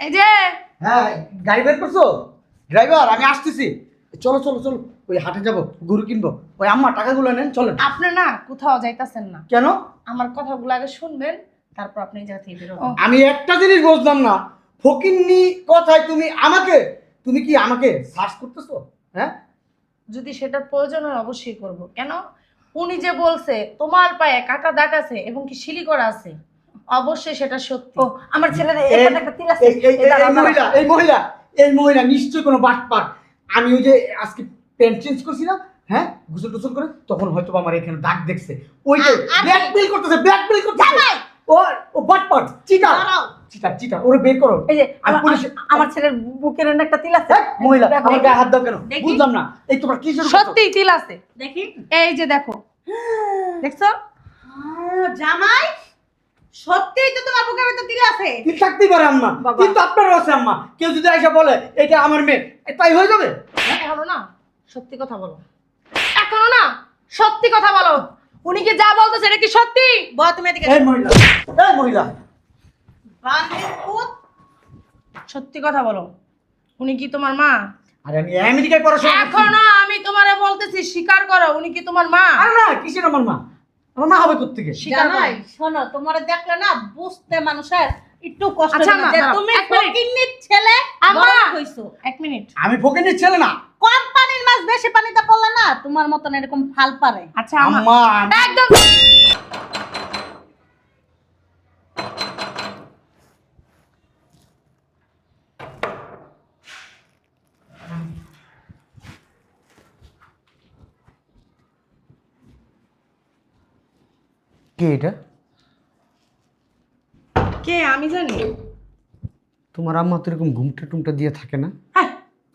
এই যে হ্যাঁ, গাড়ি বের করছো? ড্রাইভার আমি আসতেছি। চলো চলো চলো, ওই হাটে যাবো, গরু কিনবো। ওই আম্মা টাকাগুলো নেন, চলেন। আপনি না কোথাও যাইতাছেন না। কেন? আমার কথাগুলো আগে শুনবেন, তারপর আপনি এই জায়গা থেকে বেরোবেন। আমি একটা জিনিস বুঝলাম না, ফকিন্নি কথায় তুমি কি আমাকে সার্চ করতেছো? হ্যাঁ, যদি সেটার প্রয়োজন হয় অবশ্যই করব। কেন? উনি যে বলছে তোমার পায়ে কাটা দাগ আছে এবং কি শিলি করা আছে, অবশ্যই সেটা সত্যি। ও আমার ছেলের এখানে একটা তিল আছে। এই মহিলা নিশ্চয়ই কোনো বাটপার। আমি ওই যে আজকে প্যান্ট চেঞ্জ করছি না, হ্যাঁ, গোসল টোসল করে, তখন হয়তো আমার এখানে দাগ দেখছে। ওই যে ব্ল্যাকমেল করতেছে। ও বাটপার, চিটার চিটার চিটার, ওরে বের করো। এই যে আমি পুলিশ। আমার ছেলের বুকের একটা তিল আছে। মহিলা আমার গায়ে হাত দাও কেন? দেখি। বুঝলাম না, এই তোমরা কি শুরু করছো? সত্যি তিল আছে, দেখি এই যে দেখো, দেখছো? জামাই, সত্যিই তো তোমার বুকের ভিতর তিল আছে। কি থাকতেই পারে আম্মা, বাবা। কিন্তু আপনারও আছে আম্মা। কেউ যদি এসে বলে এটা আমার মেয়ে, তাই হয়ে যাবে? এখনো না সত্যি কথা বলো, এখনো না সত্যি কথা বলো। উনি কি যা বলতেছে এটা কি সত্যি? বল তুমি এদিকে। এই মহিলা, এই মহিলা, বান্দির পুত। সত্যি কথা বলো, উনি কি তোমার মা? আরে আমি আমেরিকায় পড়াশোনা করছি। এখনো আমি তোমারে বলতেছি স্বীকার করো, উনি কি তোমার মা? আরে না, কিসের আমার মা? আমার মা হবে কোত্থেকে? স্বীকার করো। জামাই শোনো, তোমার দেখলে না বুঝতে মানুষের একটু কষ্ট আচ্ছা, হয় মা, যে দাঁড়াও, তুমি এক মিনিট। ফকিন্নির ছেলে আম্মা। বড় হইছো। এক মিনিট। আমি ফকিনের ছেলে না। কোম্পানির মাছ বেশি পানিতে পড়লে না তোমার মতন এরকম ফাল পারে। আচ্ছা আম্মা, একদম কে এটা? কে? আমি জানি। তোমার আম্মা তো এরকম ঘুমটা টুমটা দিয়ে থাকে না। হ্যাঁ,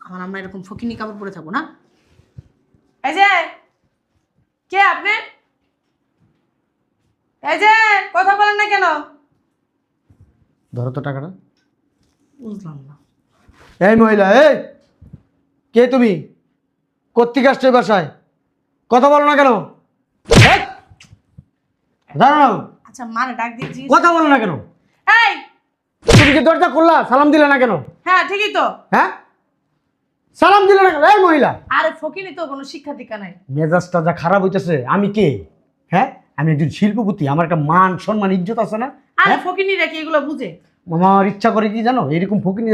আমার আমরা এরকম ফকিনি কাপড় পরে থাকবো না। এই যে কে আপনি? এই যে কথা বলেন না কেন? ধরো তো টাকাটা। বুঝলাম না। এই মহিলা, এই কে তুমি? কোত্থেকে আসছো এই বাসায়? কথা বলো না কেন? এই, দাঁড়াও, আচ্ছা মারে ডাক দিয়েছি। কথা বলো না কেন? এই, তুমি কি দরজা খুললা? সালাম দিলে না কেন? হ্যাঁ ঠিকই তো। হ্যাঁ, সালাম দিলে না কেন? এই মহিলা, আরে ফকিনি তো কোনো শিক্ষা দীক্ষা নাই। মেজাজটা যা খারাপ হইতেছে। আমি কে? হ্যাঁ, আমি একজন শিল্পপতি, আমার একটা মান সম্মান ইজ্জত আছে না? আরে হ্যাঁ, ফকিনি রেখে এগুলো বুঝে। আমার ইচ্ছা করে কি জানো, এরকম ফকিনি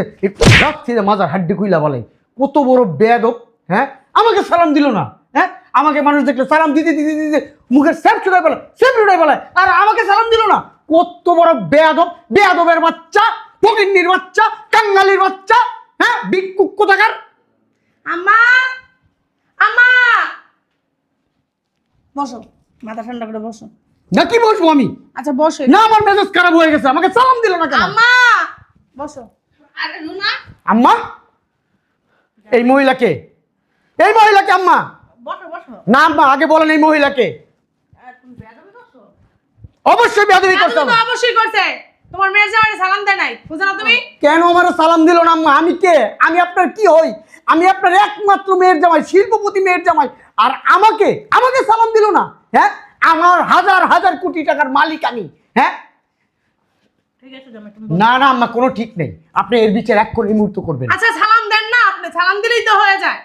রাখছে মাজার হাড্ডি খুইলা বলে কত বড় বেয়াদব। হ্যাঁ, আমাকে সালাম দিল না। হ্যাঁ, আমাকে মানুষ দেখলে সালাম দিতে দিতে দিতে মুখের স্যাপ ছুটাই বলে, স্যাপ ছুটাই বলে, আর আমাকে সালাম দিল না। কত বড় বেয়াদব, বেয়াদবের বাচ্চা, ফকিন্নির বাচ্চা, কাঙ্গালির বাচ্চা। হ্যাঁ, ভিক্ষুক কোথাকার। আম্মা, আম্মা, বসো, মাথা ঠান্ডা করে বসো। নাকি বসবো আমি? আচ্ছা বসো। না, আমার মেজাজ খারাপ হয়ে গেছে, আমাকে সালাম দিল না কেন? আম্মা বসো। আরে নুনা, আম্মা, এই মহিলাকে, এই মহিলাকে আম্মা? বসো বসো। না আম্মা, আগে বলেন এই মহিলাকে। তুমি বেয়াদবি করছো? অবশ্যই বেয়াদবি দাদু করতাম। তো অবশ্যই করছে। তোমার মেয়ের জামাইরে সালাম দেয় নাই, বুঝো না তুমি? কেন আমার সালাম দিল না আম্মা? আমি কে? আমি আপনার কি হই? আমি আপনার একমাত্র মেয়ের জামাই, শিল্পপতি মেয়ের জামাই, আর আমাকে আমাকে সালাম দিল না? হ্যাঁ, আমার হাজার হাজার কোটি টাকার মালিক আমি। হ্যাঁ, ঠিক আছে জামাই, তুমি না না আম্মা, কোনো ঠিক নেই। আপনি এর বিচার এক করে মুহূর্ত করবেন। আচ্ছা সালাম দেন না, আপনি সালাম দিলেই তো হয়ে যায়।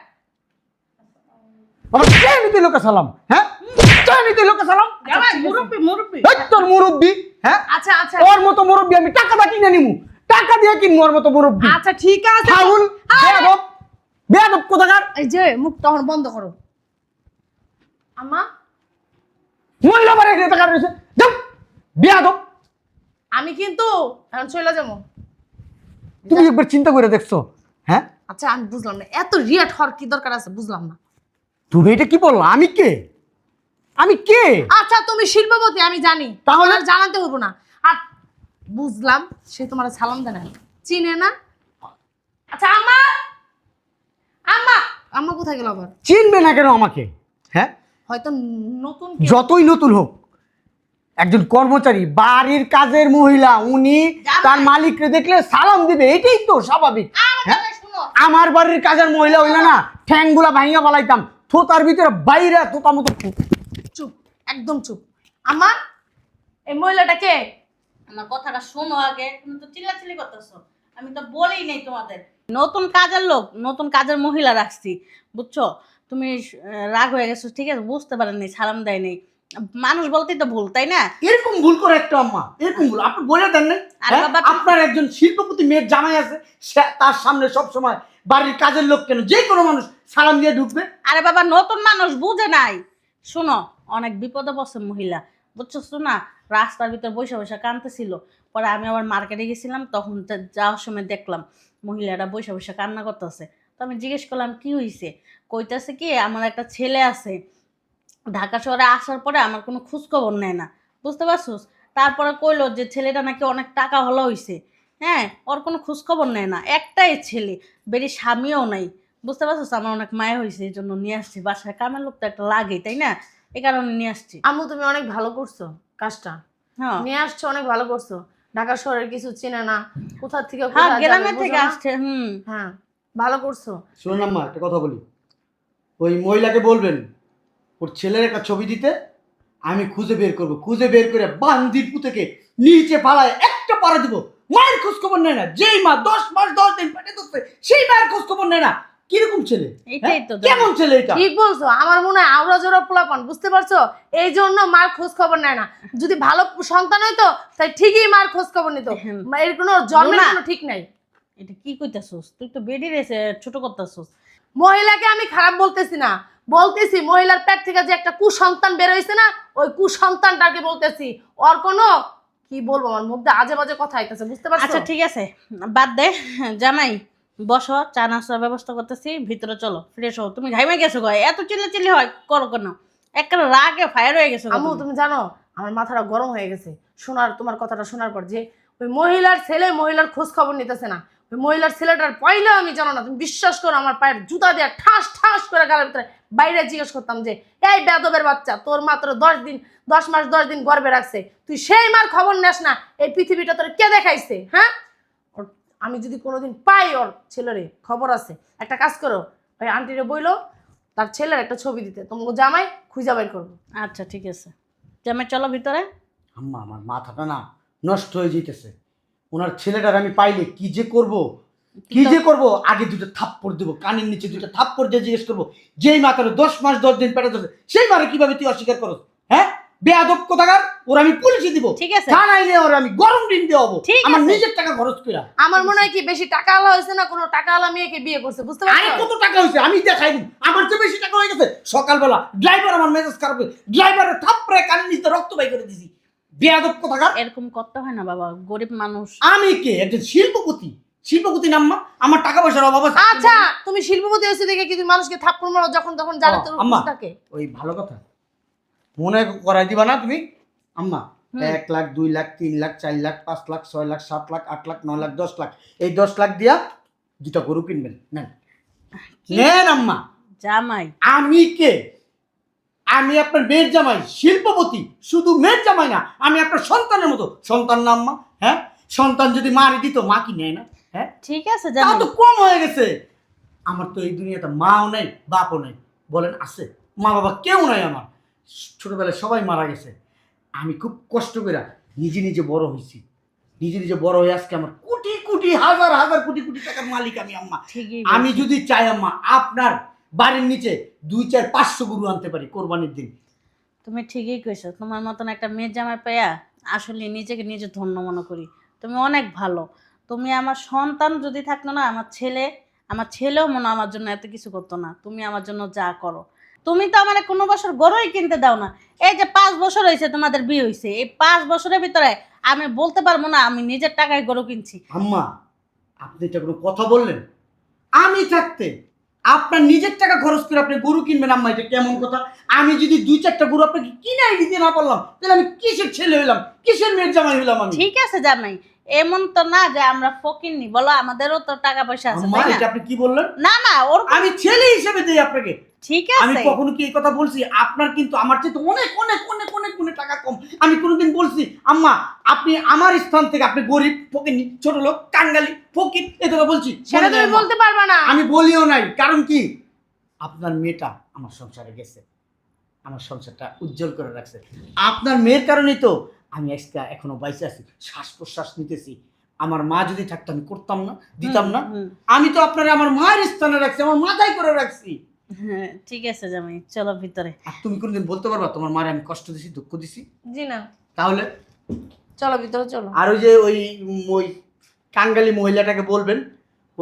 আমার কে নিতে লোকে সালাম? হ্যাঁ, কে নিতে লোকে সালাম? জামাই মুরব্বি মুরব্বি। এই তোর মুরব্বি। হ্যাঁ, আচ্ছা আচ্ছা ওর মতো মুরব্বি আমি টাকা দিয়ে কিনে নিমু, টাকা দিয়ে কিনবো ওর মতো মুরব্বি। আচ্ছা ঠিক আছে। ফাউল, বেয়াদব, বেয়াদব কোথাকার। এই যে মুখ তখন বন্ধ করো। আম্মা, মহিলা বাড়ি এখানে টাকা রয়েছে, যাও, বেয়াদব। আমি কিন্তু এখন চলে যাবো। তুমি একবার চিন্তা করে দেখছো? হ্যাঁ, আচ্ছা আমি বুঝলাম না, এত রিয়াট হওয়ার কি দরকার আছে বুঝলাম না। তুমি এটা কি বললো? আমি কে? আমি কে? আচ্ছা তুমি শিল্পপতি আমি জানি, তাহলে? আর জানাতে হবো না। আর বুঝলাম সে তোমার সালাম দেয় না, চিনে না। আচ্ছা আম্মা, আম্মা, আম্মা কোথায় গেল আবার? চিনবে না কেন আমাকে? হ্যাঁ, হয়তো নতুন কেউ। যতই নতুন হোক, একজন কর্মচারী, বাড়ির কাজের মহিলা, উনি তার মালিককে দেখলে সালাম দিবে, এটাই তো স্বাভাবিক। হ্যাঁ, শুনো, আমার বাড়ির কাজের মহিলা হইলে না ঠ্যাংগুলা ভাঙিয়া বালাইতাম, থোতার ভিতরে বাইরে তোতা মতো। চুপ, একদম চুপ। আম্মা, এই মহিলাটা কে? আমার কথাটা শোনো আগে। তুমি তো চিল্লাচিল্লি করতেছো। আমি তো বলেই নাই তোমাদের। নতুন কাজের লোক, নতুন কাজের মহিলা রাখছি, বুঝছো? তুমি রাগ হয়ে গেছো, ঠিক আছে, বুঝতে পারেননি, সালাম দেয়নি। মানুষ বলতেই তো ভুল, তাই না? এরকম ভুল করে একটা আম্মা, এরকম ভুল আপনি বলে দেন না? আর হ্যাঁ? বাবা তুমি- আপনার একজন শিল্পপতি মেয়ের জামাই আছে, সে তার সামনে সব সময় বাড়ির কাজের লোক কেন যে কোনো মানুষ সালাম দিয়ে ঢুকবে? আরে বাবা, নতুন মানুষ বুঝে নাই। শোনো, অনেক বিপদে পড়ছে মহিলা, বুঝছো না? রাস্তার ভিতর বসে বসে কাঁদতেছিল। পরে আমি আবার মার্কেটে গেছিলাম, তখন যাওয়ার সময় দেখলাম মহিলাটা বসে বসে কান্না করতেছে। তো আমি জিজ্ঞেস করলাম কি হয়েছে। কইতাছে কি, আমার একটা ছেলে আছে, ঢাকা শহরে আসার পরে আমার কোনো খোঁজ খবর নেয় না, বুঝতে পারছোস? তারপরে কইলো যে ছেলেটা নাকি অনেক টাকা হলো হইছে। হ্যাঁ, ওর কোনো খোঁজ খবর নেয় না, একটাই ছেলে, বেরি স্বামীও নাই, বুঝতে পারছোস? আমার অনেক মায়া হয়েছে, এই জন্য নিয়ে আসছি। বাসায় কামের লোক তো একটা লাগে, তাই না? এই কারণে নিয়ে আসছি। আম্মু তুমি অনেক ভালো করছো কাজটা, হ্যাঁ নিয়ে আসছো, অনেক ভালো করছো। ঢাকা শহরের কিছু চেনে না, কোথা থেকে হ্যাঁ, কোথায় যাবে, গ্রামের বুঝো থেকে না? আসছে। হ্যাঁ, ভালো করছো। শুনুন আম্মা, একটা কথা বলি, ওই মহিলাকে বলবেন ওর ছেলের একটা ছবি দিতে, আমি খুঁজে বের করব, খুঁজে বের করে বান্দির পুতেকে নিচে পালায় একটা পাড়া দিব। মায়ের খোঁজ খবর নেয় না, যেই মা 10 মাস 10 দিন পেটে ধরছে সেই মায়ের খোঁজ খবর নেয় না। কিরকম ছেলে? এইটাই তো কেমন ছেলে এটা? ঠিক বলছো, আমার মনে হয় আওড়া জোড়া পোলাপান, বুঝতে পারছো? এই জন্য মার খোঁজ খবর নেয় না। যদি ভালো সন্তান হইতো তাই ঠিকই মার খোঁজ খবর নিত। হ্যাঁ। এর কোনো জন্মের না। কোনো ঠিক নাই। এটা কি কইতাছোস? তুই তো বেডি রেছে ছোট করতাছোস। মহিলাকে আমি খারাপ বলতেছি না, বলতেছি মহিলার পেট থেকে যে একটা কুসন্তান বের হইছে না, ওই কুসন্তানটাকে বলতেছি। ওর কোনো কি বলবো, আমার মুখ দিয়ে আজে বাজে কথা আইতাছে, বুঝতে পারছো? আচ্ছা ঠিক আছে, বাদ দে। জামাই বসো, চা নাস্তার ব্যবস্থা করতেছি, ভিতরে চলো, ফ্রেশ হও। তুমি ঘাইমে গেছো গো, এত চিল্লাচিল্লি হয় করো কেন? একটা রাগে ফায়ার হয়ে গেছো গো আম্মু তুমি। তুমি জানো আমার মাথাটা গরম হয়ে গেছে তোমার কথাটা শোনার পর, যে ওই মহিলার ছেলে মহিলার খোঁজ খবর নিতেছে না। ওই মহিলার ছেলেটার পয়লা আমি জানো না, তুমি বিশ্বাস করো, আমার পায়ের জুতা দিয়ে ঠাস ঠাস করে গালের ভিতরে বাইরে জিজ্ঞেস করতাম যে এই বেদবের বাচ্চা, তোর মাত্র 10 মাস 10 দিন গর্ভে রাখছে, তুই সেই মার খবর নেস না? এই পৃথিবীটা তোর কে দেখাইছে? হ্যাঁ, আমি যদি কোনোদিন পাই ওর ছেলেরে, খবর আছে, একটা কাজ করো, ওই আন্টিরে বইলো তার ছেলের একটা ছবি দিতে, তোমাকে জামাই খুঁজা বের করবো। আচ্ছা ঠিক আছে, জামাই চলো ভিতরে। আম্মা, আমার মাথাটা না নষ্ট হয়ে যেতেছে। ওনার ছেলেটার আমি পাইলে কি যে করব, কি যে করব। আগে দুটো থাপ্পড় দেবো, কানের নিচে দুটো থাপ্পড় দিয়ে জিজ্ঞেস করবো, যেই মা তোর 10 মাস 10 দিন পেটে ধরছে সেই মারে কিভাবে তুই অস্বীকার করো? হ্যাঁ, বেয়াদব কোথাকার, ওর আমি পুলিশে দিব, ঠিক আছে। থানায় নিয়ে ওর আমি গরম দিন দেওয়াবো, ঠিক আমার আছে। নিজের টাকা খরচ করে। আমার মনে হয় কি বেশি টাকা আলা হয়েছে না, কোনো টাকা আলা মেয়েকে বিয়ে করছে, বুঝতে আরে পারছো? কত টাকা হয়েছে আমি দেখাই দিই, আমার চেয়ে বেশি টাকা হয়ে গেছে। সকালবেলা ড্রাইভার আমার মেজাজ খারাপ, ড্রাইভারের থাপ্পড়ে কানের নিচে রক্ত বাই করে দিছি। বেয়াদব কোথাকার। এরকম করতে হয় না বাবা, গরিব মানুষ। আমি কে? একজন শিল্পপতি, শিল্পপতি নাম্মা, আমার টাকা পয়সার অভাব আছে। আচ্ছা, তুমি শিল্পপতি হয়েছে দেখে কি তুমি মানুষকে থাপ্পড় মারো যখন তখন, জানে ও, তোর আম্মা। থাকে? ওই ভালো কথা মনে করাই দিবা না তুমি আম্মা? 1 লাখ 2 লাখ 3 লাখ 4 লাখ 5 লাখ 6 লাখ 7 লাখ 8 লাখ 9 লাখ 10 লাখ, এই 10 লাখ দিয়া দুটা গরু কিনবেন। নেন নেন আম্মা। জামাই আমি কে? আমি আপনার মেয়ের জামাই, শিল্পপতি। শুধু মেয়ের জামাই না, আমি আপনার সন্তানের মতো। সন্তান না আম্মা? হ্যাঁ, সন্তান যদি মারি দিত, মা কি নেয় না? হ্যাঁ, ঠিক আছে তাও জামাই। তো কম হয়ে গেছে। আমার তো এই দুনিয়াতে মাও নাই, বাপও নাই। বলেন আছে? মা বাবা কেউ নাই আমার। ছোটবেলায় সবাই মারা গেছে। আমি খুব কষ্ট করে নিজে নিজে বড় হয়েছি। নিজে নিজে বড় হয়ে আজকে আমার কোটি কোটি হাজার হাজার কোটি কোটি টাকার মালিক আমি আম্মা। ঠিকই আমি বলছো। যদি চাই আম্মা, আপনার বাড়ির নিচে 2 4 500 গরু আনতে পারি কোরবানির দিন। তুমি ঠিকই কইছো, তোমার মতন একটা মেয়ের জামাই পাইয়া আসলে নিজেকে নিজে ধন্য মনে করি। তুমি অনেক ভালো। তুমি আমার সন্তান যদি থাকতো না, আমার ছেলেও মনে হয় আমার জন্য এত কিছু করতো না। তুমি আমার জন্য যা করো। তুমি তো আমার কোনো বছর গরুই কিনতে দাও না। এই যে 5 বছর হয়েছে তোমাদের বিয়ে হয়েছে, এই 5 বছরের ভিতরে আমি বলতে পারবো না আমি নিজের টাকায় গরু কিনছি। আম্মা, আপনি এটা কোনো কথা বললেন? আমি থাকতে আপনার নিজের টাকা খরচ করে আপনি গরু কিনবেন আম্মা, এটা কেমন কথা? আমি যদি 2 4টা গরু আপনাকে কিনাই দিতে না পারলাম, তাহলে আমি কিসের ছেলে হইলাম, কিসের মেয়ের জামাই হইলাম আমি? ঠিক আছে জামাই, এমন তো না যে আমরা ফকিরনি, বলো আমাদেরও তো টাকা পয়সা আছে, আম্মা, তাই এটা না? আপনি কি বললেন? না না, ওর আমি ছেলে হিসেবে দেই আপনাকে। ঠিক আমি আছে। কখনো কি এই কথা বলছি? আপনার কিন্তু আমার চেয়ে অনেক অনেক অনেক অনেক গুণে টাকা কম। আমি কোনোদিন বলছি আম্মা আপনি আমার স্থান থেকে আপনি গরিব, ফকির, ছোট লোক, কাঙ্গালি, ফকির এই কথা বলছি? সেটা বলি নাই তুমি আম্মা। বলতে পারবা না। আমি বলিও নাই। কারণ কি, আপনার মেয়েটা আমার সংসারে গেছে, আমার সংসারটা উজ্জ্বল করে রাখছে। আপনার মেয়ের কারণেই তো আমি আজকে এখনো বাইসে আছি, শ্বাস প্রশ্বাস নিতেছি। আমার মা যদি থাকতো আমি করতাম না, দিতাম না। আমি তো আপনারে আমার মায়ের স্থানে রাখছি, আমার মাথায় করে রাখছি। হ্যাঁ ঠিক আছে জামাই, চলো ভিতরে। আর তুমি কোনদিন বলতে পারবা তোমার মারে আমি কষ্ট দিছি, দুঃখ দিছি? জি না। তাহলে চলো ভিতরে চলো। আর ওই যে ওই কাঙ্গালি মহিলাটাকে বলবেন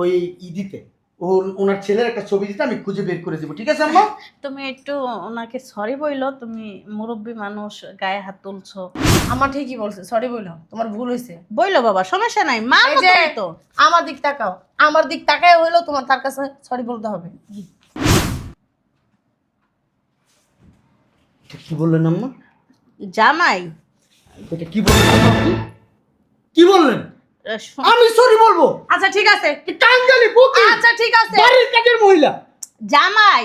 ওই দিতে, ওনার ছেলের একটা ছবি দিতে, আমি খুঁজে বের করে দেবো, ঠিক আছে আম্মা? তুমি একটু ওনাকে সরি বইলো, তুমি মুরব্বী মানুষ, গায়ে হাত তুলছো। আমার ঠিকই বলছে, সরি বললো, তোমার ভুল হয়েছে। বইলো বাবা, সমস্যা নাই, মা এই যে মতোই তো। আমার দিক তাকাও, আমার দিক তাকায় হইলো তোমার তার কাছে সরি বলতে হবে। এটা কি বললেন আম্মা? জামাই এটা কি বললেন আম্মা আপনি? কি বললেন? শোন- আমি সরি বলবো? আচ্ছা ঠিক আছে, কি কাঙ্গালি বুকি, আচ্ছা ঠিক আছে। বাড়ির কাজের মহিলা। জামাই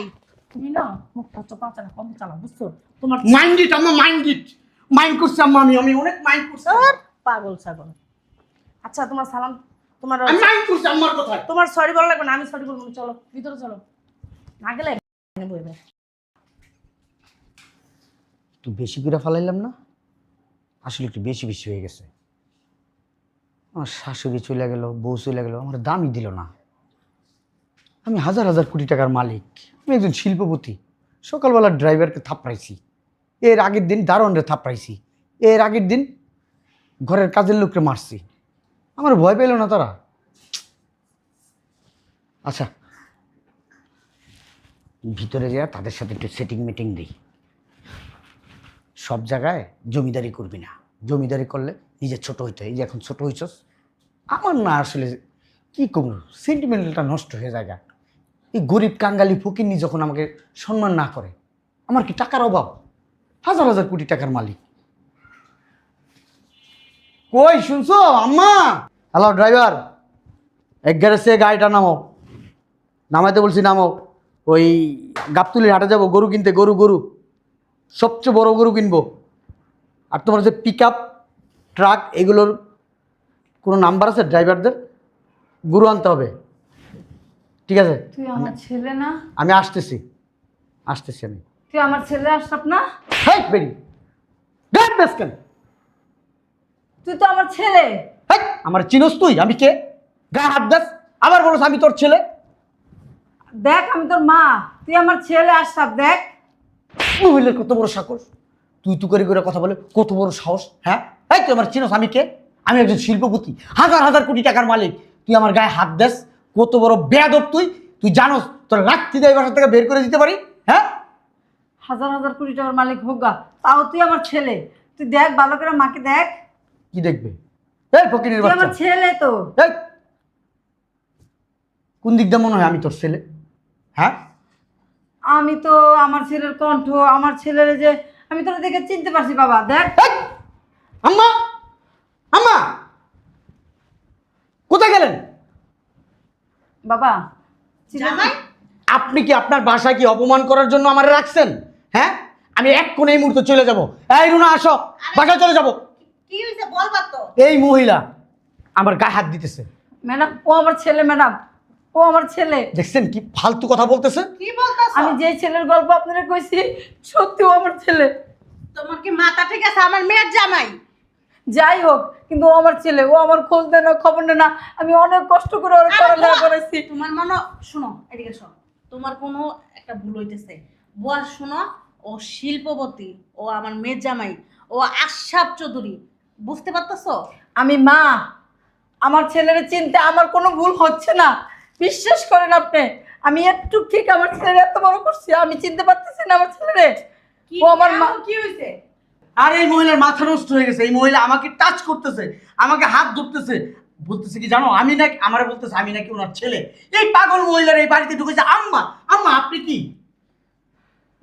তুমি না মুখটা চোপা চালা কম চালা, বুঝছো? তোমার মাইন্ড ইট আম্মা, মাইন্ড ইট। মাইন্ড করছি আম্মা, আমি অনেক মাইন্ড করছি। তোর পাগল ছাগল। আচ্ছা তোমার সালাম, তোমার আমি মাইন্ড করছি আম্মার কথায়। তোমার সরি বলা লাগবে না, আমি সরি বলবো না। চলো ভিতরে চলো, না গেলে বইবে। একটু বেশি করে ফালাইলাম না? আসলে একটু বেশি বেশি হয়ে গেছে। আমার শাশুড়ি চলে গেল, বউ চলে গেল, আমার দামই দিল না। আমি হাজার হাজার কোটি টাকার মালিক, আমি একজন শিল্পপতি। সকালবেলা ড্রাইভারকে থাপড়াইছি, এর আগের দিন দারোয়ানরে থাপড়াইছি, এর আগের দিন ঘরের কাজের লোককে মারছি। আমার ভয় পেল না তারা? আচ্ছা, ভিতরে যা তাদের সাথে একটু সেটিং মিটিং দিই। সব জায়গায় জমিদারি করবি না, জমিদারি করলে নিজে ছোট হইতে হয়। এই যে এখন ছোট হইছস, আমার না আসলে কি করবো, সেন্টিমেন্টালটা নষ্ট হয়ে যায়। এই গরিব কাঙ্গালি ফকিন্নি যখন আমাকে সম্মান না করে, আমার কি টাকার অভাব? হাজার হাজার কোটি টাকার মালিক। কই শুনছো আম্মা? হ্যালো ড্রাইভার, এক গ্যারেজে গাড়িটা নামো। নামাইতে বলছি, নামো। ওই গাবতুলির হাটে যাবো গরু কিনতে, গরু সবচেয়ে বড় গরু কিনবো। আর তোমার যে পিক আপ ট্রাক এগুলোর কোনো নাম্বার আছে ড্রাইভারদের? গরু আনতে হবে, ঠিক আছে? তুই আমার ছেলে না? আমি আসতেছি আমি। তুই আমার ছেলে আশরাফ না? হেই বেরি ড্রাইভ বেস কেন? তুই তো আমার ছেলে। হেই, আমার চিনোস তুই? আমি কে? গায়ে হাত দাস, আবার বলছ আমি তোর ছেলে। দেখ আমি তোর মা, তুই আমার ছেলে আশরাফ। দেখ মহিলার কত বড় সাহস, তুই করে কথা বলে, কত বড় সাহস। হ্যাঁ, এই তুই আমার চিনোস? আমি কে? আমি একজন শিল্পপতি, হাজার হাজার কোটি টাকার মালিক। তুই আমার গায়ে হাত দাস, কত বড় বেয়াদব তুই। তুই জানোস তোর রাত্রি দেয় বাসা থেকে বের করে দিতে পারি? হ্যাঁ, হাজার হাজার কোটি টাকার মালিক হোক গা, তাও তুই আমার ছেলে। তুই দেখ ভালো করে মাকে দেখ। কি দেখবে? এই ফকিরের তুই আমার বাচ্চা, ছেলে তো। এই কোন দিক দিয়ে মনে হয় আমি তোর ছেলে? হ্যাঁ, আমি তো আমার ছেলের কণ্ঠ, আমার ছেলের যে আমি তোরা দেখে চিনতে পারছি বাবা। দেখ এই, আম্মা আম্মা কোথায় গেলেন? বাবা, জামাই আপনি কি আপনার বাসায় কি অপমান করার জন্য আমার রাখছেন? হ্যাঁ, আমি এক্ষুনি এই মুহূর্তে চলে যাব। এই রুনা আসো, বাসায় চলে যাব। কি হইছে বলবা তো? এই মহিলা আমার গায়ে হাত দিতেছে। ম্যাডাম ও আমার ছেলে, ম্যাডাম ও আমার ছেলে। দেখছেন কি ফালতু কথা বলতেছে? কি বলতাছ? আমি যে ছেলের গল্প আপনারা কইছি, সত্যি ও আমার ছেলে। তোমার কি মাথা ঠিক আছে? আমার মেয়ের জামাই। যাই হোক, কিন্তু ও আমার ছেলে, ও আমার খোঁজ দেয় না, খবর নেয় না। আমি অনেক কষ্ট করে ওর পড়ালেখা করেছি। তোমার মনে, শুনো এদিকে শোনো, তোমার কোনো একটা ভুল হইতেছে। বুয়া শুনো, ও শিল্পপতি, ও আমার মেয়ের জামাই, ও আশরাফ চৌধুরী। বুঝতে পারতেছো? আমি মা, আমার ছেলের চিনতে আমার কোনো ভুল হচ্ছে না। বিশ্বাস করেন আপনি, আমি একটু ঠিক আমার ছেলের এত বড় করছি, আমি চিনতে পারতেছি না আমার ছেলেরে। ও আমার মা। কি হইছে? আর এই মহিলার মাথা নষ্ট হয়ে গেছে। এই মহিলা আমাকে টাচ করতেছে, আমাকে হাত ধরতেছে, বলতেছে কি জানো, আমি নাকি, আমারে বলতেছে আমি নাকি ওনার ছেলে। এই পাগল মহিলার এই বাড়িতে ঢুকেছে। আম্মা আম্মা আপনি কি?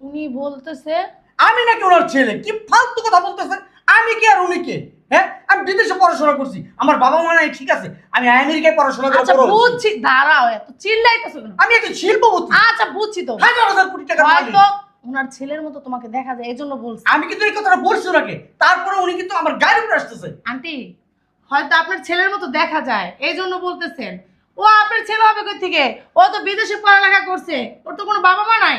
উনি বলতেছে আমি নাকি ওনার ছেলে। কি ফালতু কথা বলতেছে? আমি কে আর উনি কে? হ্যাঁ, আমি বিদেশে পড়াশোনা করছি, আমার বাবা মা নাই, ঠিক আছে, আমি আমেরিকায় পড়াশোনা করে আচ্ছা বড় হয়েছি। বুঝছি, দাঁড়াও, এত চিল্লাইতেছো কেন? আমি একজন শিল্পপতি, আচ্ছা বুঝছি তো, হাজার হাজার কোটি টাকার মালিক। হয়তো ওনার ছেলের মতো তোমাকে দেখা যায়, এজন্য বলছি। আমি কিন্তু এই কথাটা বলছি ওনাকে, তারপরে উনি কিন্তু আমার গায়ের উপরে আসতেছে। আন্টি, হয়তো আপনার ছেলের মতো দেখা যায়, এই জন্য বলতেছেন। ও আপনার ছেলে হবে কই থেকে? ও তো বিদেশে পড়ালেখা করছে, ওর তো কোনো বাবা মা নাই।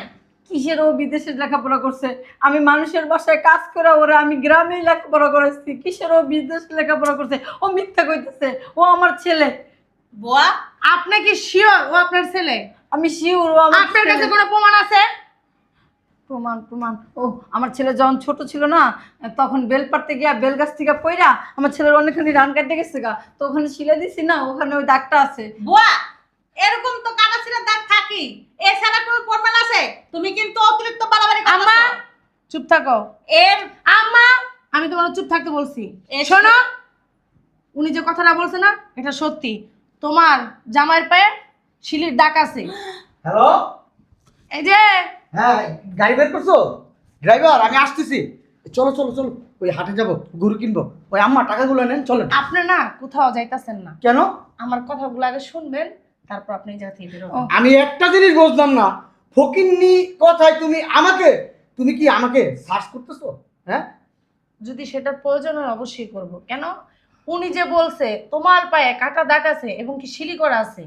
কিসের ও বিদেশে লেখাপড়া করছে? আমি মানুষের বাসায় কাজ করে ওরা আমি গ্রামেই লেখাপড়া করেছি। কিসের ও বিদেশে লেখাপড়া করছে? ও মিথ্যা কইতেছে। ও আমার ছেলে। বুয়া আপনি কি শিওর ও আপনার ছেলে? আমি শিওর ও আমার আপনার কাছে ছেলে। কোনো প্রমাণ আছে? প্রমাণ ও আমার ছেলে যখন ছোট ছিল না তখন বেল পাড়তে গিয়া বেল গাছ থেকে পইরা আমার ছেলের অনেকখানি রান কাটতে গেছে গা, তো ওখানে শিলে দিছি না, ওখানে ওই দাগটা আছে। বুয়া এরকম তো কাটাছিরা দাগ থাকি, এছাড়া কোনো প্রমাণ আছে? তুমি কিন্তু অতিরিক্ত বাড়াবাড়ি আম্মা করছো। চুপ থাকো। এর আম্মা আমি তোমার চুপ থাকতে বলছি। এ শোনো, উনি যে কথাটা বলছে না এটা সত্যি। তোমার জামাইয়ের পায়ে শিলির দাগ আছে। হ্যালো, এই যে হ্যাঁ গাড়ি বের করছো? ড্রাইভার আমি আসতেছি। চলো চলো চলো, ওই হাটে যাবো, গরু কিনবো। ওই আম্মা টাকাগুলো নেন, চলেন। আপনি না কোথাও যাইতাছেন না। কেন? আমার কথাগুলো আগে শুনবেন, তারপর আপনি এই জায়গা থেকে বেরোবেন। আমি একটা জিনিস বুঝলাম না, ফকিন্নি কথায় তুমি কি আমাকে সার্চ করতেছো? হ্যাঁ, যদি সেটার প্রয়োজন হয় অবশ্যই করব। কেন? উনি যে বলছে তোমার পায়ে কাটা দাগ আছে এবং কি শিলি করা আছে,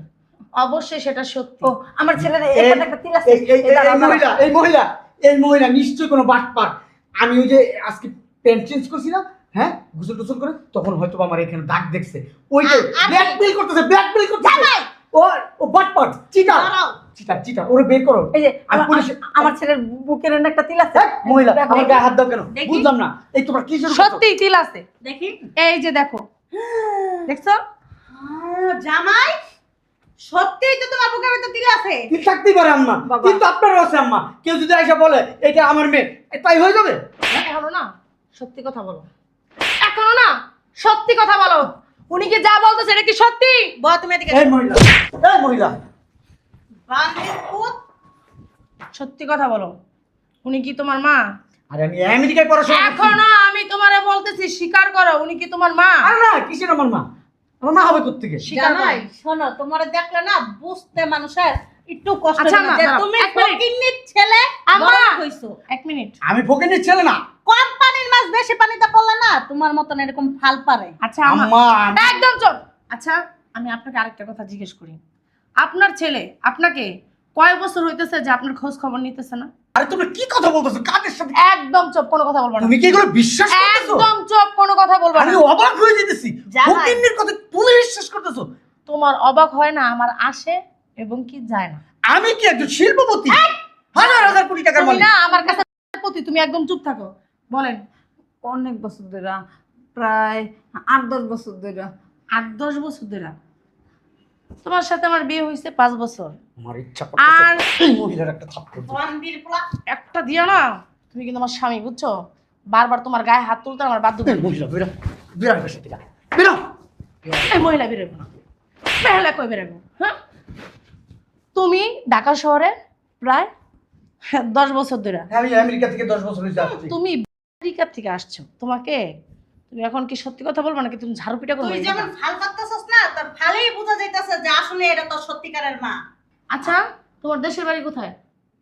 অবশ্যই সেটা সত্যি। ও আমার ছেলের এখানে একটা তিল আছে। এই মহিলা নিশ্চয়ই কোনো বাটপার। আমি ওই যে আজকে প্যান্ট চেঞ্জ করছি না, হ্যাঁ গোসল টোসল করে, তখন হয়তো আমার এখানে দাগ দেখছে। ওই যে ব্ল্যাকমেল করতেছে। ও বাটপার, চিটার দাঁড়াও। চিটার, ওরে বের করো। এই যে আমি পুলিশে আমার ছেলের বুকের এখানে একটা তিল আছে। মহিলা দেখো। আমার গায়ে হাত দাও কেন? দেখি। বুঝলাম না। এই তোমার কি শুরু করছো? সত্যি তিল আছে। দেখি। এই যে দেখো, দেখছো? জামাই সত্যিই তো তোমার বুকের ভিতর তিল আছে। কি থাকতেই পারে আম্মা, বাবা। কিন্তু আপনারও আছে আম্মা। কেউ যদি এসে বলে এটা আমার মেয়ে, তাই হয়ে যাবে? এখনো না সত্যি কথা বলো। এখনো না সত্যি কথা বলো। উনি কি যা বলতেছে এটা কি সত্যি? বুয়া তুমি এদিকে এই মহিলা বান্দির পুত। সত্যি কথা বলো। উনি কি তোমার মা? আরে আমি আমেরিকায় পড়াশোনা করছি। এখনো আমি তোমারে বলতেছি স্বীকার করো, উনি কি তোমার মা? আরে না, কিসের আমার মা? আমার মা হবে কোত্থেকে? স্বীকার জামাই করো। শোনো, তোমারে দেখলে না বুঝতে মানুষের একটু কষ্ট আচ্ছা, হয় না, যে দাঁড়াও, তুমি এক মিনিট। ফকিন্নির ছেলে আম্মা! বড় হইছো। এক মিনিট। আমি ফকিনের ছেলে না। কম পানির মাছ বেশি পানিতে পড়লে না তোমার মতন এরকম ফাল পারে। আচ্ছা আম্মা একদম চুপ। আচ্ছা আমি আপনাকে আরেকটা কথা জিজ্ঞেস করি। আপনার ছেলে আপনাকে কয় বছর হইতেছে যে আপনার খোঁজ খবর নিতেছে না? আরে তুমি কি কথা বলতেছো? কাদের সাথে? একদম চুপ, কোনো কথা বলবো না। তুমি কি এগুলো বিশ্বাস করতেছো? একদম চুপ, কোনো কথা বলবো আমি না। অবাক হয়ে যেতেছি। জামাই। ফকিনের কথা তুমি বিশ্বাস করতেছো? তোমার অবাক হয় না, আমার আসে এবং কি যায় না। আমি কি একজন শিল্পপতি? হাজার হাজার কোটি টাকার তুমি মালিক। না আমার কাছে প্রতি, তুমি একদম চুপ থাকো। বলেন। অনেক বছর ধরে, প্রায় 8-10 বছর ধরে। 8-10 বছর ধরে তোমার সাথে আমার বিয়ে হয়েছে 5 বছর। আমার ইচ্ছা করতেছে আর এই মহিলার একটা থাপ্পড় দিই। বান্দির পোলা। একটা দিও না, তুমি কিন্তু আমার স্বামী, বুঝছো? বারবার তোমার গায়ে হাত তুলতে আমার বাধ্য এই করে। মহিলা বেরো, বেরো আমার সাথে বেরো। এই মহিলা বেরোবো না, মহিলা কই বেরোবো? হ্যাঁ, তুমি ঢাকা শহরে প্রায় 10 বছর ধরে, হ্যাঁ, আমি আমেরিকা থেকে 10 বছর হয়েছে আসছি। তুমি আমেরিকা থেকে আসছো। তুমি এখন কি সত্যি কথা বলবো নাকি তুমি ঝাড়ু পিটা করবো? তুই যেমন ফাল পাচ্তাছস না, তোর ফালেই বোঝা যাইতাছে যে আসলে এটা তোর সত্যিকারের মা। আচ্ছা তোমার দেশের বাড়ি কোথায়?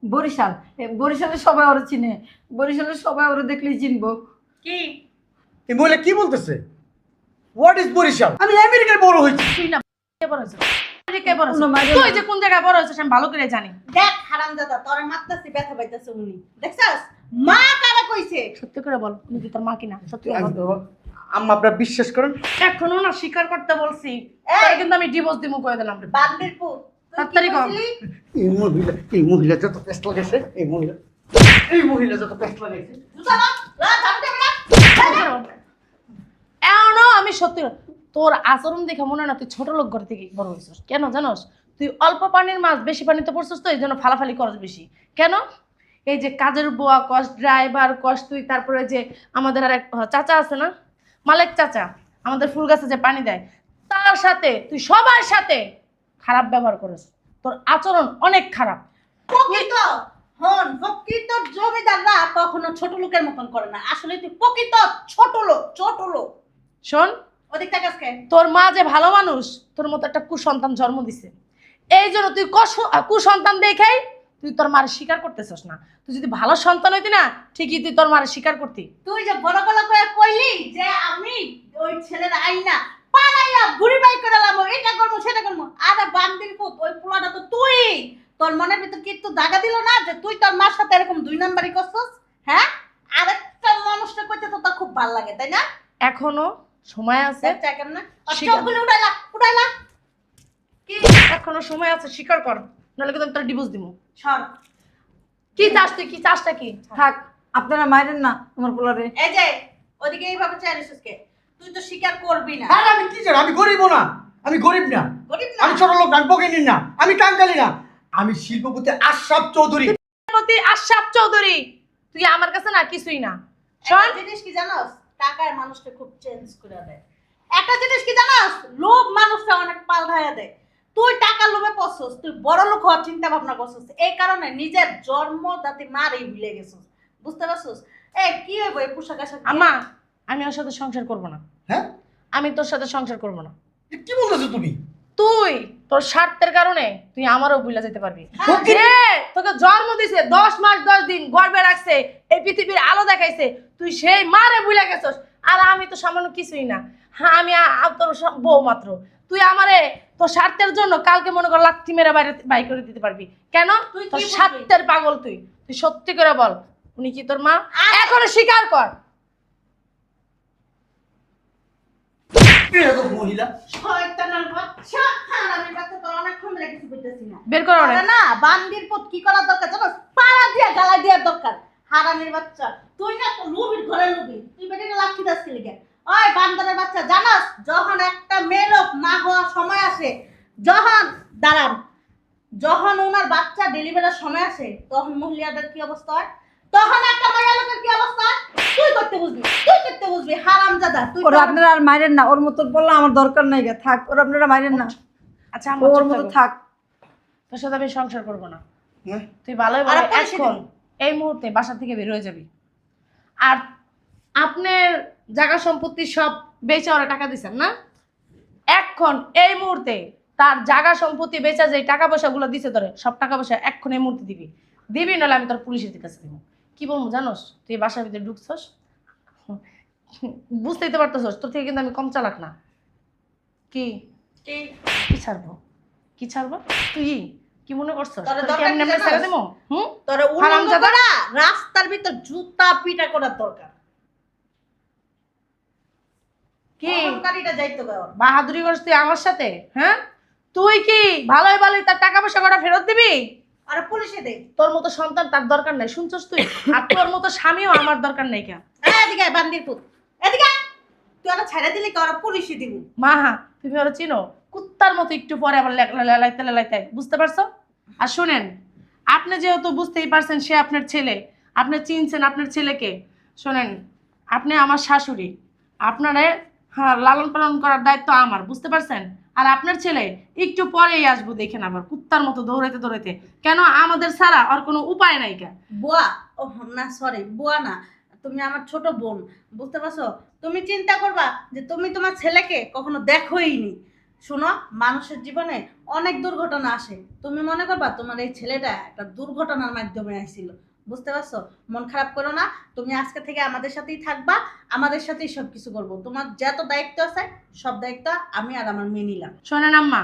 বরিশাল। বরিশালে সবাই ওরা চিনে। বরিশালে সবাই ওরা দেখলেই চিনবো। কি এই মহিলা কি বলতেছে? What is Barishal? আমি আমেরিকায় বড় হয়েছি। তুই না বড় হয়েছিস, আমেরিকায় বড় হয়েছিস। কোনো মাইরে তুই না। যে কোন জায়গায় বড় হয়েছিস আমি ভালো করে জানি। দেখ হারামজাদা, তোর মারতাছি ব্যথা পাইতাছে উনি। দেখছস মা কারে কইছে? সত্যি করে বল, তুমি কি তোর মা কিনা? সত্যি করে বল। আম্মা আপনারা বিশ্বাস করেন? এখনো না স্বীকার করতে বলছি, এই! তাহলে কিন্তু আমি ডিভোর্স দিমু কই দিলাম। বান্দির পুত, তুই কি তাড়াতাড়ি কর। কইছিলি? এই মহিলা যত পেস্ট লাগেছে, এই মহিলা যত পেস্ট লাগেছে। জুতা না, লা যাবে না। এখনো আমি সত্যি, তোর আচরণ দেখে মনে হয় না তুই ছোট লোক ঘর থেকে বড় হয়েছিস। কেন জানোস? তুই অল্প পানির মাছ বেশি পানিতে পড়ছিস, তো এই জন্য ফালাফালি করস বেশি। কেন? এই যে কাজের বুয়া কস, ড্রাইভার কস, তুই তারপরে যে আমাদের আর এক চাচা আছে না, মালিক চাচা, আমাদের ফুল গাছে যে পানি দেয়, তার সাথে তুই সবার সাথে খারাপ ব্যবহার করিস। তোর আচরণ অনেক খারাপ। প্রকৃত হন, প্রকৃত জমিদাররা কখনো ছোট লোকের মতন করে না। আসলে তুই প্রকৃত ছোট লোক। শোন, ওদিক থেকে আজকে তোর মা যে ভালো মানুষ, তোর মতো একটা কুসন্তান জন্ম দিছে, এই জন্য তুই কুসন্তান দেখাই তুই তোর মার স্বীকার করতেছস না। তুই যদি ভালো সন্তান হইতি না, ঠিকই তুই তোর মার স্বীকার করতি। তুই যে বড় গলা করে কইলি যে আমি ওই ছেলের আইনা পালাইয়া বুড়ি বাই করে লামো, এটা করবো সেটা করবো। আরে বান্দির পুত, ওই পোলাটা তো তুই তোর মনের ভিতর কি একটু দাগা দিল না যে তুই তোর মার সাথে এরকম 2 নাম্বারই করছস? হ্যাঁ, আরেকটা মানুষটা কইতে তো তোর খুব ভালো লাগে, তাই না? এখনো সময় আছে, দেখটা কেমনে শিকার। সবগুলো উড়াইলা কি এখনো সময় আছে, স্বীকার কর, নাহলে কিন্তু আমি তোর ডিভোর্স দিব। সর। কি চাস তুই, কি চাসটা কি? থাক, আপনারা মাইরেন না আমার পোলারে। এই যে ওদিকে এইভাবে চাইছিসকে, তুই তো স্বীকার করবি না। আর আমি কি জানি, আমি গরিব না, আমি গরিব না, গরিব না? আমি ছোট লোক না, আমি পকেনি না, আমি কাঙ্গালি না, আমি শিল্পপতি আশরাফ চৌধুরী। প্রতি আশরাফ চৌধুরী, তুই আমার কাছে না কিছুই না। শোন, একটা জিনিস কি জানোস, টাকায় মানুষকে খুব চেঞ্জ করে দেয়। একটা জিনিস কি জানোস, লোভ মানুষকে অনেক পাল্টাইয়া দেয়। তুই টাকা লোভে পড়ছস, তুই বড় লোক হওয়ার চিন্তা ভাবনা করছস, এই কারণে নিজের জন্মদাতি মারই ভুলে গেছস। বুঝতে পারছস? কি হইব এই পোশাক আশাক দিয়ে? আম্মা, আমি ওর সাথে সংসার করব না। হ্যাঁ, আমি তোর সাথে সংসার করব না। এ কি বলতেছো তুমি? তুই তোর স্বার্থের কারণে তুই আমারও ভুলে যেতে পারবি। হ্যাঁ। যে তোকে জন্ম দিছে, 10 মাস 10 দিন গর্ভে রাখছে, এই পৃথিবীর আলো দেখাইছে, তুই সেই মারে ভুলে গেছস। আর আমি তো সামান্য কিছুই না। হ্যাঁ, আমি তোর বউ মাত্র। তুই আমারে তোর স্বার্থের জন্য কালকে মনে কর লাথি মেরে বাইরে বাই করে দিতে পারবি। কেন? তুই কি তোর বুঝবি? স্বার্থের পাগল তুই। তুই সত্যি করে বল, উনি কি তোর মা? এখনো স্বীকার কর। এরকম মহিলা শয়তানের বাচ্চা, হারামির বাচ্চা, তোর অনেকক্ষণ ধরে কিছু বুঝতেছি না। বের কর ওরে। তোরা না বান্দির পুত কি করা দরকার জানোস? পাড়া দিয়া গালা দিয়া দরকার। হারামির বাচ্চা, তুই না তো লুবির ঘরে লুবি, তুই বেটিকে লাথি দাস কি লিগে? ওই বান্দরের বাচ্চা, জানোস যখন একটা মেয়ে লোক মা হওয়ার সময় আসে, যখন ওনার বাচ্চা ডেলিভারির সময় আসে, তখন মহিলাদের কি অবস্থা হয়? তখন একটা মাইয়া লোকের কি অবস্থা হয়? তুই করতে বুঝবি হারামজাদা তুই। ওরা আপনারা আর মাইরেন না, ওর মতো বললাম আমার দরকার নাই গে, থাক, ওরা আপনারা মাইরেন না, আচ্ছা, ও আমার ওর মতো থাক। তোর সাথে আমি সংসার করব না। হ্যাঁ? তুই ভালোই আর ভালো আপনি এখন এই মুহূর্তে বাসা থেকে বের হয়ে যাবি। আর আপনার জায়গা সম্পত্তি সব বেচে ওরা টাকা দিচ্ছেন না? এখন এই মুহূর্তে তার জায়গা সম্পত্তি বেচা যে টাকা পয়সাগুলো দিছে তোরে, সব টাকা পয়সা এখন এই মুহূর্তে দিবি নাহলে আমি তোর পুলিশের কাছে দিব। কি বলবো জানোস? তুই বাসার ভিতরে ঢুকছস, বুঝতেই তো পারতেছস তোর থেকে কিন্তু আমি কম চালাক না। কি কি ছাড়বো, কি ছাড়বো? তুই কি মনে করছস তোর তোর দরকার কেমনে কি আমরা জানোস? ছেড়ে দেবো? হুম, তোরে উলঙ্গ করা রাস্তার ভিতর জুতা পিটা করার দরকার। কি অহংকারীটা যাইতো গা ওর। বাহাদুরি করছিস তুই আমার সাথে? হ্যাঁ, তুই কি ভালোই ভালোই তার টাকা পয়সা কটা ফেরত দিবি? আরে পুলিশে দে। তোর মতো সন্তান তার দরকার নাই, শুনছস তুই? আর তোর মতো স্বামীও আমার দরকার নাই। কেন? এদিকে আয়, বান্দির পুত, এদিকে আয়। তুই ওরা ছাড়া দিলে কি ওরা পুলিশে দিব? মা, তুমি ওরা চিনো? কুত্তার মতো একটু পরে আবার লাইতে লাইতে, বুঝতে পারছো? আর শুনেন, আপনি যেহেতু বুঝতেই পারছেন সে আপনার ছেলে, আপনি চিনছেন আপনার ছেলেকে। শোনেন, আপনি আমার শাশুড়ি, আপনারে হ্যাঁ লালন পালন করার দায়িত্ব আমার, বুঝতে পারছেন? আর আপনার ছেলে একটু পরেই আসবো, দেখেন আবার কুত্তার মতো দৌড়াইতে দৌড়াইতে। কেন? আমাদের ছাড়া আর কোনো উপায় নাই। কেন? বুয়া, ও না সরি, বুয়া না, তুমি আমার ছোট বোন, বুঝতে পারছো? তুমি চিন্তা করবা যে তুমি তোমার ছেলেকে কখনো দেখোইনি। শোনো, মানুষের জীবনে অনেক দুর্ঘটনা আসে, তুমি মনে করবা তোমার এই ছেলেটা একটা দুর্ঘটনার মাধ্যমে আসছিল। বুঝতে পারছো? মন খারাপ করো না, তুমি আজকে থেকে আমাদের সাথেই থাকবা, আমাদের সাথেই সব কিছু করবো। তোমার যত দায়িত্ব আছে সব দায়িত্ব আমি আর আমার মেয়ে নিলাম। শোনেন আম্মা,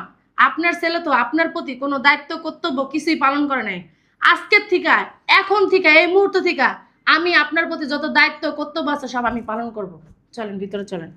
আপনার ছেলে তো আপনার প্রতি কোনো দায়িত্ব কর্তব্য কিছুই পালন করে নাই। আজকের থেকে, এখন থেকে, এই মুহূর্ত থেকে আমি আপনার প্রতি যত দায়িত্ব কর্তব্য আছে সব আমি পালন করব। চলেন ভিতরে চলেন।